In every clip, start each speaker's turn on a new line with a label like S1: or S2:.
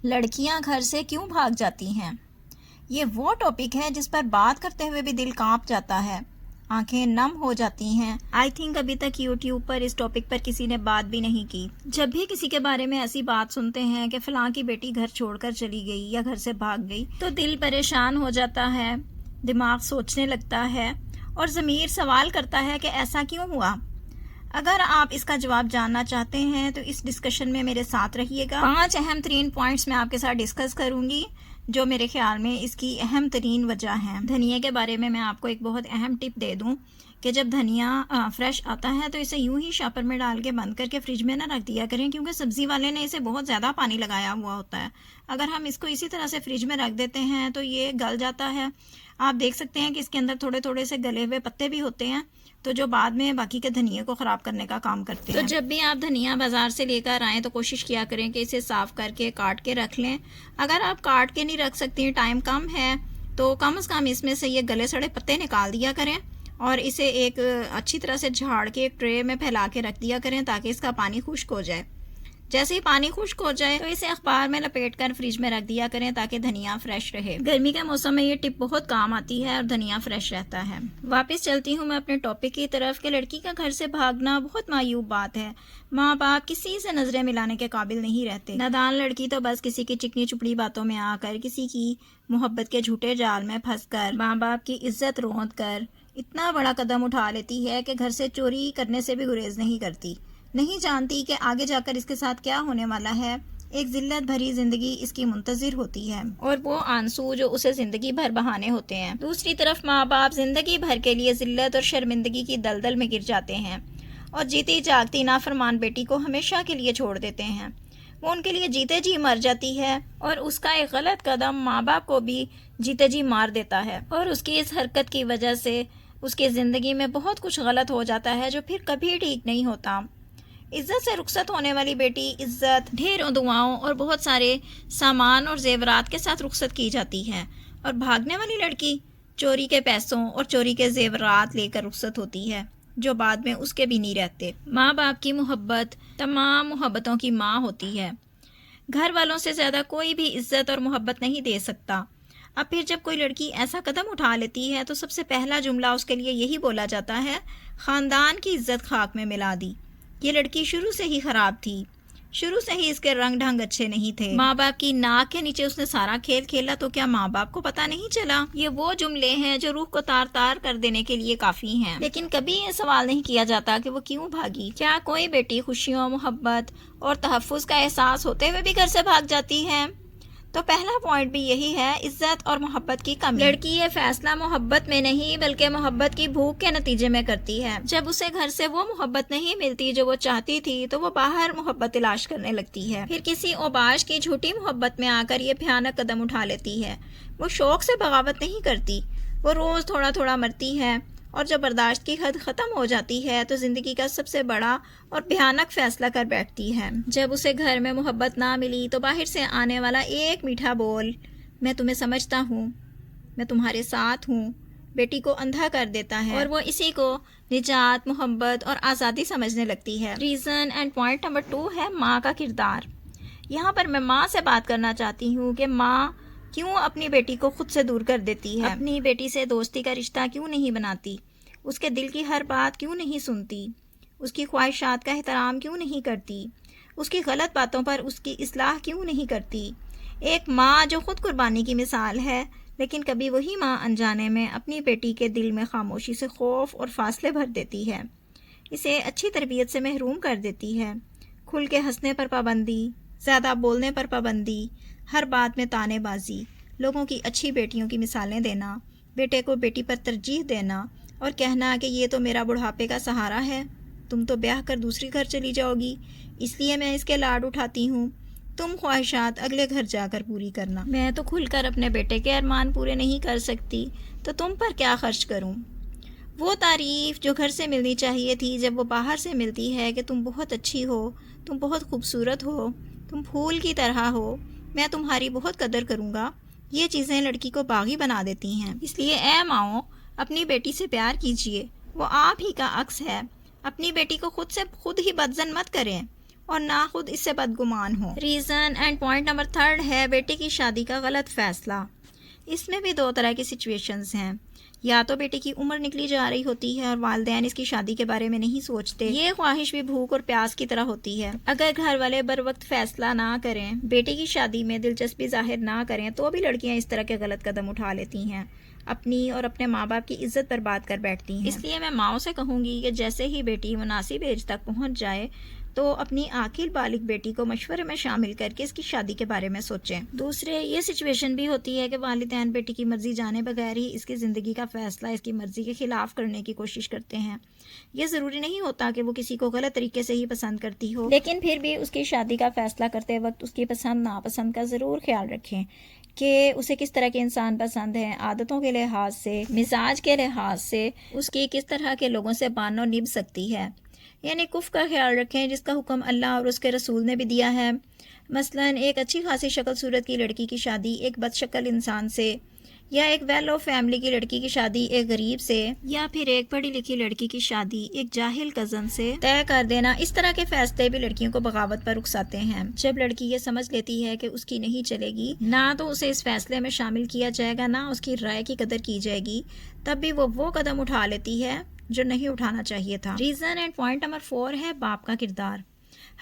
S1: لڑکیاں گھر سے کیوں بھاگ جاتی ہیں؟ یہ وہ ٹاپک ہے جس پر بات کرتے ہوئے بھی دل کانپ جاتا ہے، آنکھیں نم ہو جاتی ہیں۔ آئی تھنک ابھی تک یوٹیوب پر اس ٹاپک پر کسی نے بات بھی نہیں کی۔ جب بھی کسی کے بارے میں ایسی بات سنتے ہیں کہ فلاں کی بیٹی گھر چھوڑ کر چلی گئی یا گھر سے بھاگ گئی تو دل پریشان ہو جاتا ہے، دماغ سوچنے لگتا ہے اور ضمیر سوال کرتا ہے کہ ایسا کیوں ہوا۔ اگر آپ اس کا جواب جاننا چاہتے ہیں تو اس ڈسکشن میں میرے ساتھ رہیے گا۔ 5 اہم ترین پوائنٹس میں آپ کے ساتھ ڈسکس کروں گی جو میرے خیال میں اس کی اہم ترین وجہ ہے۔ دھنیا کے بارے میں آپ کو ایک بہت اہم ٹپ دے دوں کہ جب دھنیا فریش آتا ہے تو اسے یوں ہی شاپر میں ڈال کے بند کر کے فریج میں نہ رکھ دیا کریں، کیونکہ سبزی والے نے اسے بہت زیادہ پانی لگایا ہوا ہوتا ہے۔ اگر ہم اس کو اسی طرح سے فریج میں رکھ دیتے ہیں تو یہ گل جاتا ہے۔ آپ دیکھ سکتے ہیں کہ اس کے اندر تھوڑے تھوڑے سے گلے ہوئے پتے بھی ہوتے ہیں تو جو بعد میں باقی کے دھنیا کو خراب کرنے کا کام کرتے ہیں۔ تو جب بھی آپ دھنیا بازار سے لے کر آئیں تو کوشش کیا کریں کہ اسے صاف کر کے کاٹ کے رکھ لیں۔ اگر آپ کاٹ کے نہیں رکھ سکتی، ٹائم کم ہے، تو کم از کم اس میں سے یہ گلے سڑے پتے نکال دیا کریں اور اسے ایک اچھی طرح سے جھاڑ کے ایک ٹرے میں پھیلا کے رکھ دیا کریں تاکہ اس کا پانی خشک ہو جائے۔ جیسے ہی پانی خشک ہو جائے تو اسے اخبار میں لپیٹ کر فریج میں رکھ دیا کریں تاکہ دھنیا فریش رہے۔ گرمی کے موسم میں یہ ٹپ بہت کام آتی ہے اور دھنیا فریش رہتا ہے۔ واپس چلتی ہوں میں اپنے ٹاپک کی طرف کہ لڑکی کا گھر سے بھاگنا بہت معیوب بات ہے۔ ماں باپ کسی سے نظریں ملانے کے قابل نہیں رہتے۔ نادان لڑکی تو بس کسی کی چکنی چپڑی باتوں میں آ کر، کسی کی محبت کے جھوٹے جال میں پھنس کر، ماں باپ کی عزت روند کر اتنا بڑا قدم اٹھا لیتی ہے کہ گھر سے چوری کرنے سے بھی گریز نہیں کرتی۔ نہیں جانتی کہ آگے جا کر اس کے ساتھ کیا ہونے والا ہے۔ ایک ذلت بھری زندگی اس کی منتظر ہوتی ہے اور وہ آنسو جو اسے زندگی بھر بہانے ہوتے ہیں۔ دوسری طرف ماں باپ زندگی بھر کے لیے ذلت اور شرمندگی کی دلدل میں گر جاتے ہیں اور جیتی جاگتی نافرمان بیٹی کو ہمیشہ کے لیے چھوڑ دیتے ہیں۔ وہ ان کے لیے جیتے جی مر جاتی ہے اور اس کا ایک غلط قدم ماں باپ کو بھی جیتے جی مار دیتا ہے اور اس کی اس حرکت کی وجہ سے اس کی زندگی میں بہت کچھ غلط ہو جاتا ہے جو پھر کبھی ٹھیک نہیں ہوتا۔ عزت سے رخصت ہونے والی بیٹی عزت، ڈھیروں دعاؤں اور بہت سارے سامان اور زیورات کے ساتھ رخصت کی جاتی ہے، اور بھاگنے والی لڑکی چوری کے پیسوں اور چوری کے زیورات لے کر رخصت ہوتی ہے جو بعد میں اس کے بھی نہیں رہتے۔ ماں باپ کی محبت تمام محبتوں کی ماں ہوتی ہے۔ گھر والوں سے زیادہ کوئی بھی عزت اور محبت نہیں دے سکتا۔ اب پھر جب کوئی لڑکی ایسا قدم اٹھا لیتی ہے تو سب سے پہلا جملہ اس کے لیے یہی بولا جاتا ہے، خاندان کی عزت خاک میں ملا دی۔ یہ لڑکی شروع سے ہی خراب تھی، شروع سے ہی اس کے رنگ ڈھنگ اچھے نہیں تھے۔ ماں باپ کی ناک کے نیچے اس نے سارا کھیل کھیلا تو کیا ماں باپ کو پتہ نہیں چلا؟ یہ وہ جملے ہیں جو روح کو تار تار کر دینے کے لیے کافی ہیں۔ لیکن کبھی یہ سوال نہیں کیا جاتا کہ وہ کیوں بھاگی۔ کیا کوئی بیٹی خوشیوں، محبت اور تحفظ کا احساس ہوتے ہوئے بھی گھر سے بھاگ جاتی ہے؟ تو پہلا پوائنٹ بھی یہی ہے، عزت اور محبت کی کمی۔ لڑکی یہ فیصلہ محبت میں نہیں بلکہ محبت کی بھوک کے نتیجے میں کرتی ہے۔ جب اسے گھر سے وہ محبت نہیں ملتی جو وہ چاہتی تھی تو وہ باہر محبت تلاش کرنے لگتی ہے۔ پھر کسی اوباش کی جھوٹی محبت میں آ کر یہ بھیانک قدم اٹھا لیتی ہے۔ وہ شوق سے بغاوت نہیں کرتی، وہ روز تھوڑا تھوڑا مرتی ہے اور جب برداشت کی حد ختم ہو جاتی ہے تو زندگی کا سب سے بڑا اور بھیانک فیصلہ کر بیٹھتی ہے۔ جب اسے گھر میں محبت نہ ملی تو باہر سے آنے والا ایک میٹھا بول، میں تمہیں سمجھتا ہوں، میں تمہارے ساتھ ہوں، بیٹی کو اندھا کر دیتا ہے اور وہ اسی کو نجات، محبت اور آزادی سمجھنے لگتی ہے۔ ریزن اینڈ پوائنٹ نمبر 2 ہے ماں کا کردار۔ یہاں پر میں ماں سے بات کرنا چاہتی ہوں کہ ماں کیوں اپنی بیٹی کو خود سے دور کر دیتی ہے، اپنی بیٹی سے دوستی کا رشتہ کیوں نہیں بناتی، اس کے دل کی ہر بات کیوں نہیں سنتی، اس کی خواہشات کا احترام کیوں نہیں کرتی، اس کی غلط باتوں پر اس کی اصلاح کیوں نہیں کرتی۔ ایک ماں جو خود قربانی کی مثال ہے، لیکن کبھی وہی ماں انجانے میں اپنی بیٹی کے دل میں خاموشی سے خوف اور فاصلے بھر دیتی ہے، اسے اچھی تربیت سے محروم کر دیتی ہے۔ کھل کے ہنسنے پر پابندی، زیادہ بولنے پر پابندی، ہر بات میں تانے بازی، لوگوں کی اچھی بیٹیوں کی مثالیں دینا، بیٹے کو بیٹی پر ترجیح دینا اور کہنا کہ یہ تو میرا بڑھاپے کا سہارا ہے، تم تو بیاہ کر دوسری گھر چلی جاؤ گی، اس لیے میں اس کے لاڈ اٹھاتی ہوں، تم خواہشات اگلے گھر جا کر پوری کرنا، میں تو کھل کر اپنے بیٹے کے ارمان پورے نہیں کر سکتی تو تم پر کیا خرچ کروں۔ وہ تعریف جو گھر سے ملنی چاہیے تھی جب وہ باہر سے ملتی ہے کہ تم بہت اچھی ہو، تم بہت خوبصورت ہو، تم پھول کی طرح ہو، میں تمہاری بہت قدر کروں گا، یہ چیزیں لڑکی کو باغی بنا دیتی ہیں۔ اس لیے اے ماؤں، اپنی بیٹی سے پیار کیجیے، وہ آپ ہی کا عکس ہے۔ اپنی بیٹی کو خود سے خود ہی بدزن مت کریں، اور نہ خود اس سے بدگمان ہو۔ ریزن اینڈ پوائنٹ نمبر 3 ہے بیٹے کی شادی کا غلط فیصلہ۔ اس میں بھی 2 طرح کی سچویشنز ہیں، یا تو بیٹے کی عمر نکلی جا رہی ہوتی ہے اور والدین اس کی شادی کے بارے میں نہیں سوچتے، یہ خواہش بھی بھوک اور پیاس کی طرح ہوتی ہے۔ اگر گھر والے بر وقت فیصلہ نہ کریں، بیٹے کی شادی میں دلچسپی ظاہر نہ کریں، تو بھی لڑکیاں اس طرح کے غلط قدم اٹھا لیتی ہیں، اپنی اور اپنے ماں باپ کی عزت پر بات کر بیٹھتی ہیں۔ اس لیے میں ماؤں سے کہوں گی کہ جیسے ہی بیٹی مناسب ایج تک پہنچ جائے تو اپنی عاقل بالغ بیٹی کو مشورے میں شامل کر کے اس کی شادی کے بارے میں سوچیں۔ دوسرے یہ سچویشن بھی ہوتی ہے کہ والدین بیٹی کی مرضی جانے بغیر ہی اس کی زندگی کا فیصلہ اس کی مرضی کے خلاف کرنے کی کوشش کرتے ہیں۔ یہ ضروری نہیں ہوتا کہ وہ کسی کو غلط طریقے سے ہی پسند کرتی ہو، لیکن پھر بھی اس کی شادی کا فیصلہ کرتے وقت اس کی پسند ناپسند کا ضرور خیال رکھیں کہ اسے کس طرح کے انسان پسند ہیں، عادتوں کے لحاظ سے، مزاج کے لحاظ سے اس کی کس طرح کے لوگوں سے بان و نبھ سکتی ہے۔ یعنی کف کا خیال رکھیں جس کا حکم اللہ اور اس کے رسول نے بھی دیا ہے۔ مثلا ایک اچھی خاصی شکل صورت کی لڑکی کی شادی ایک بد شکل انسان سے، یا ایک ویل آف فیملی کی لڑکی کی شادی ایک غریب سے، یا پھر ایک پڑھی لکھی لڑکی کی شادی ایک جاہل کزن سے طے کر دینا، اس طرح کے فیصلے بھی لڑکیوں کو بغاوت پر اکساتے ہیں۔ جب لڑکی یہ سمجھ لیتی ہے کہ اس کی نہیں چلے گی، نہ تو اسے اس فیصلے میں شامل کیا جائے گا، نہ اس کی رائے کی قدر کی جائے گی، تب بھی وہ قدم اٹھا لیتی ہے جو نہیں اٹھانا چاہیے تھا۔ ریزن اینڈ پوائنٹ نمبر 4 ہے باپ کا کردار۔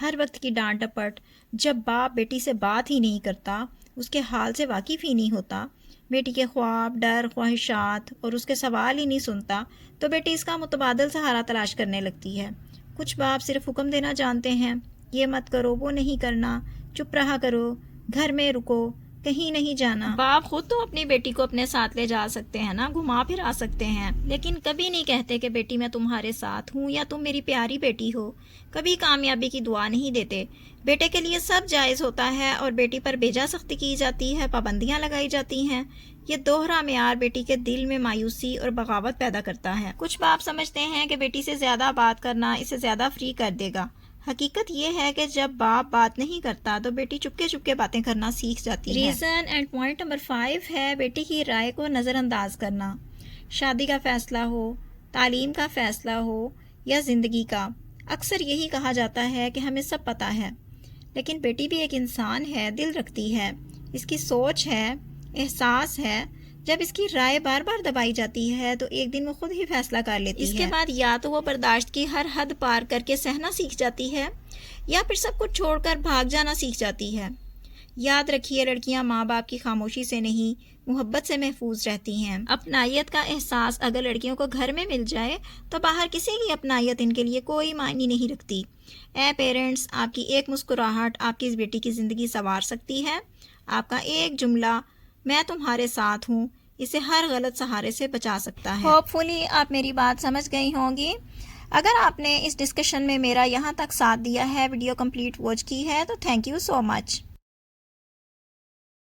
S1: ہر وقت کی ڈانٹ ڈپٹ، جب باپ بیٹی سے بات ہی نہیں کرتا، اس کے حال سے واقف ہی نہیں ہوتا، بیٹی کے خواب، ڈر، خواہشات اور اس کے سوال ہی نہیں سنتا، تو بیٹی اس کا متبادل سہارا تلاش کرنے لگتی ہے۔ کچھ باپ صرف حکم دینا جانتے ہیں، یہ مت کرو، وہ نہیں کرنا، چپ رہا کرو، گھر میں رکو، کہیں نہیں جانا۔ باپ خود تو اپنی بیٹی کو اپنے ساتھ لے جا سکتے ہیں نا، گھما پھرا سکتے ہیں، لیکن کبھی نہیں کہتے کہ بیٹی میں تمہارے ساتھ ہوں یا تم میری پیاری بیٹی ہو۔ کبھی کامیابی کی دعا نہیں دیتے۔ بیٹے کے لیے سب جائز ہوتا ہے اور بیٹی پر بیجا سختی کی جاتی ہے، پابندیاں لگائی جاتی ہیں۔ یہ دوہرا معیار بیٹی کے دل میں مایوسی اور بغاوت پیدا کرتا ہے۔ کچھ باپ سمجھتے ہیں کہ بیٹی سے زیادہ بات کرنا اسے زیادہ فری کر دے گا۔ حقیقت یہ ہے کہ جب باپ بات نہیں کرتا تو بیٹی چپکے چپکے باتیں کرنا سیکھ جاتی ہے۔ ریزن اینڈ پوائنٹ نمبر 5 ہے بیٹی کی رائے کو نظر انداز کرنا۔ شادی کا فیصلہ ہو، تعلیم کا فیصلہ ہو یا زندگی کا، اکثر یہی کہا جاتا ہے کہ ہمیں سب پتہ ہے، لیکن بیٹی بھی ایک انسان ہے، دل رکھتی ہے، اس کی سوچ ہے، احساس ہے۔ جب اس کی رائے بار بار دبائی جاتی ہے تو ایک دن وہ خود ہی فیصلہ کر لیتی ہے۔ اس کے بعد یا تو وہ برداشت کی ہر حد پار کر کے سہنا سیکھ جاتی ہے، یا پھر سب کچھ چھوڑ کر بھاگ جانا سیکھ جاتی ہے۔ یاد رکھیے، لڑکیاں ماں باپ کی خاموشی سے نہیں، محبت سے محفوظ رہتی ہیں۔ اپنائیت کا احساس اگر لڑکیوں کو گھر میں مل جائے تو باہر کسی کی اپنائیت ان کے لیے کوئی معنی نہیں رکھتی۔ اے پیرنٹس، آپ کی ایک مسکراہٹ آپ کی اس بیٹی کی زندگی سنوار سکتی ہے۔ آپ کا ایک جملہ میں تمہارے ساتھ ہوں اسے ہر غلط سہارے سے بچا سکتا ہے۔ ہوپ فلی آپ میری بات سمجھ گئی ہوں گی۔ اگر آپ نے اس ڈسکشن میں میرا یہاں تک ساتھ دیا ہے، ویڈیو کمپلیٹ واچ کی ہے، تو تھینک یو سو مچ۔